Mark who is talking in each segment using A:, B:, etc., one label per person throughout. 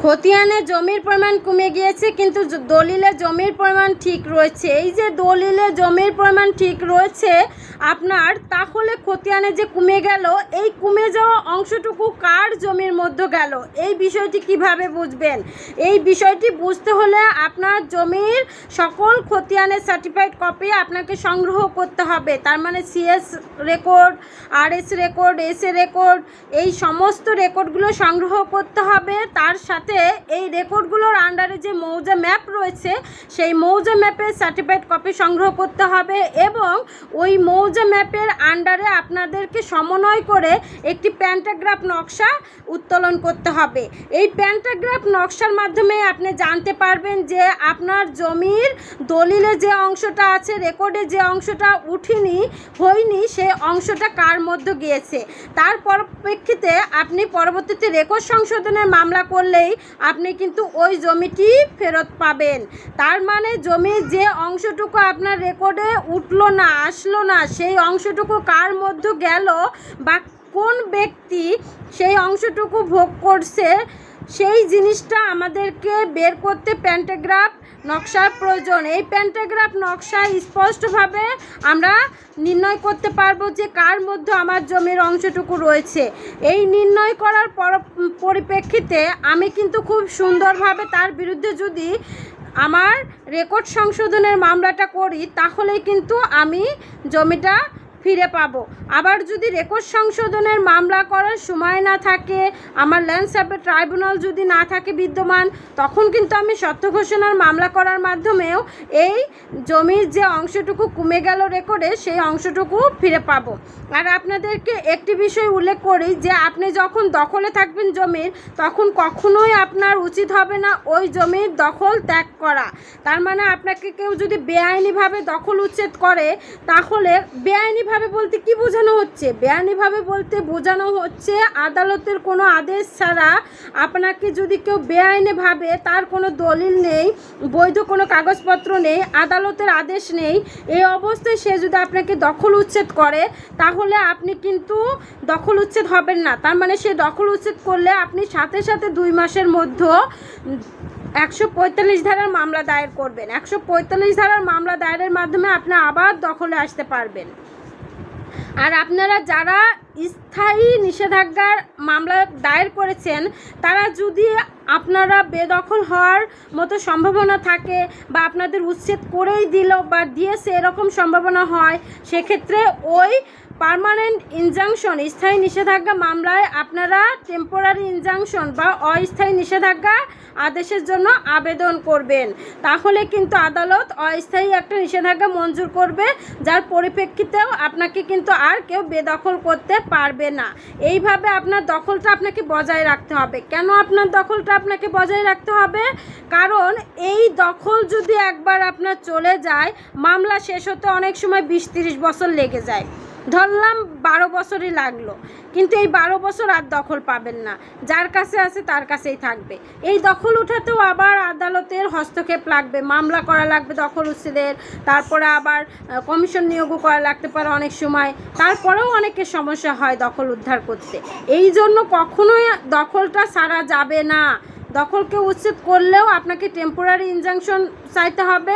A: খতিয়ানে জমির পরিমাণ কমে গিয়েছে কিন্তু দলিলে জমির পরিমাণ ঠিক রয়েছে। এই যে দলিলে জমির পরিমাণ ঠিক রয়েছে আপনার, তাহলে খতিয়ানে যে কমে গেল, এই কমে যাওয়া অংশটুকু কার জমির মধ্যে গেল, এই বিষয়টি কিভাবে বুঝবেন? এই বিষয়টি বুঝতে হলে আপনার জমির সকল খতিয়ানের সার্টিফাইড কপি আপনাকে সংগ্রহ করতে হবে। তার মানে CS record, RS record, SA record, এই সমস্ত রেকর্ডগুলো সংগ্রহ করতে হবে। তার সাথে এই রেকর্ডগুলোর আন্ডারে যে মৌজা ম্যাপ রয়েছে, সেই মৌজা ম্যাপের সার্টিফাইড কপি সংগ্রহ করতে হবে এবং ওই মৌজা ম্যাপের আন্ডারে আপনাদেরকে সমন্বয় করে একটি প্যান্টাগ্রাফ নকশা উত্তোলন করতে হবে। এই প্যান্টাগ্রাফ নকশার মাধ্যমে আপনি জানতে পারবেন যে আপনার জমির দলিলে যে অংশটা আছে, রেকর্ডে যে অংশটা হয়নি, সেই অংশটা কার মধ্যে গিয়েছে। তার পরিপ্রেক্ষিতে আপনি পরবর্তীতে রেকর্ড সংশোধনের মামলা করলেই আপনি কিন্তু ওই জমিটি ফেরত পাবেন। তার মানে জমির যে অংশটুকু আপনার রেকর্ডে উঠলো না, আসলো না, সেই অংশটুকু কার মধ্যে গেল বা কোন ব্যক্তি সেই অংশটুকু ভোগ করছে, সেই জিনিসটা আমাদেরকে বের করতে প্যান্টাগ্রাফ নকশার প্রয়োজন। এই প্যান্টাগ্রাফ নকশায় স্পষ্টভাবে আমরা নির্ণয় করতে পারবো যে কার মধ্যে আমার জমির অংশটুকু রয়েছে। এই নির্ণয় করার পরিপ্রেক্ষিতে আমি কিন্তু খুব সুন্দরভাবে তার বিরুদ্ধে যদি আমার রেকর্ড সংশোধনের মামলাটা করি, তাহলেই কিন্তু আমি জমিটা ফিরে পাবো। আবার যদি রেকর্ড সংশোধনের মামলা করার সময় না থাকে, আমার ল্যান্ড সার্ভে ট্রাইব্যুনাল যদি না থাকে বিদ্যমান, তখন কিন্তু আমি সত্য ঘোষণার মামলা করার মাধ্যমেও এই জমির যে অংশটুকু কমে গেল রেকর্ডে, সেই অংশটুকু ফিরে পাবো। আর আপনাদেরকে একটি বিষয় উল্লেখ করি যে আপনি যখন দখলে থাকবেন জমির, তখন কখনোই আপনার উচিত হবে না ওই জমির দখল ত্যাগ করা। তার মানে আপনাকে কেউ যদি বেআইনিভাবে দখল উচ্ছেদ করে, তাহলে বেআইনিভাবে বলতে কি বোঝানো হচ্ছে? বেআইনিভাবে বলতে বোঝানো হচ্ছে আদালতের কোনো আদেশ ছাড়া আপনাকে যদি কেউ বেআইনিভাবে, তার কোনো দলিল নেই, বৈধ কোনো কাগজপত্র নেই, আদালতের আদেশ নেই, এই অবস্থায় সে যদি আপনাকে দখল উচ্ছেদ করে, তাহলে আপনি কিন্তু দখল উচ্ছেদ হবেন না। তার মানে সে দখল উচ্ছেদ করলে আপনি সাথে সাথে 2 মাসের মধ্যে 145 ধারার মামলা দায়ের করবেন। 145 ধারার মামলা দায়েরের মাধ্যমে আপনি আবার দখলে আসতে পারবেন। আর আপনারা যারা স্থায়ী নিষেধাজ্ঞার মামলা দায়ের করেছেন, তারা যদি আপনারা বেদখল হওয়ার মতো সম্ভাবনা থাকে বা আপনাদের উচ্ছেদ করেই দিল বা দিয়েছে এরকম সম্ভাবনা হয়, সেক্ষেত্রে ওই পার্মানেন্ট ইনজাংশন, স্থায়ী নিষেধাজ্ঞা মামলায় আপনারা টেম্পোরারি ইনজাংশন বা অস্থায়ী নিষেধাজ্ঞা আদেশের জন্য আবেদন করবেন। তাহলে কিন্তু আদালত অস্থায়ী একটা নিষেধাজ্ঞা মঞ্জুর করবে, যার পরিপ্রেক্ষিতেও আপনাকে কিন্তু আর কেউ বেদখল করতে পারবে না। এইভাবে আপনার দখলটা আপনাকে বজায় রাখতে হবে। কেন আপনার দখলটা আপনাকে বজায় রাখতে হবে? কারণ এই দখল যদি একবার আপনার চলে যায়, মামলা শেষ হতে অনেক সময় 20-30 বছর লেগে যায়। ধরলাম 12 বছরই লাগলো, কিন্তু এই 12 বছর আর দখল পাবেন না। যার কাছে আছে তার কাছেই থাকবে। এই দখল উঠাতেও আবার আদালতের হস্তক্ষেপ লাগবে, মামলা করা লাগবে দখল উচ্ছেদের, তারপরে আবার কমিশন নিয়োগও করা লাগতে পারে অনেক সময়। তারপরেও অনেকের সমস্যা হয় দখল উদ্ধার করতে। এই জন্য কখনোই দখলটা ছাড়া যাবে না। দখলকে উচ্ছেদ করলেও আপনাকে টেম্পোরারি ইনজাংশন চাইতে হবে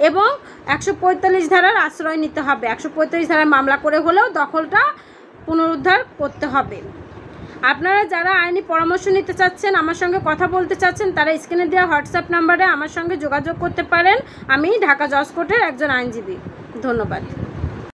A: এবং 145 ধারার আশ্রয় নিতে হবে। 145 ধারার মামলা করে হলেও দখলটা পুনরুদ্ধার করতে হবে। আপনারা যারা আইনি পরামর্শ নিতে চাচ্ছেন, আমার সঙ্গে কথা বলতে চাচ্ছেন, তারা স্ক্রিনে দেওয়া হোয়াটসঅ্যাপ নাম্বারে আমার সঙ্গে যোগাযোগ করতে পারেন। আমি ঢাকা জজ কোর্টের একজন আইনজীবী। ধন্যবাদ।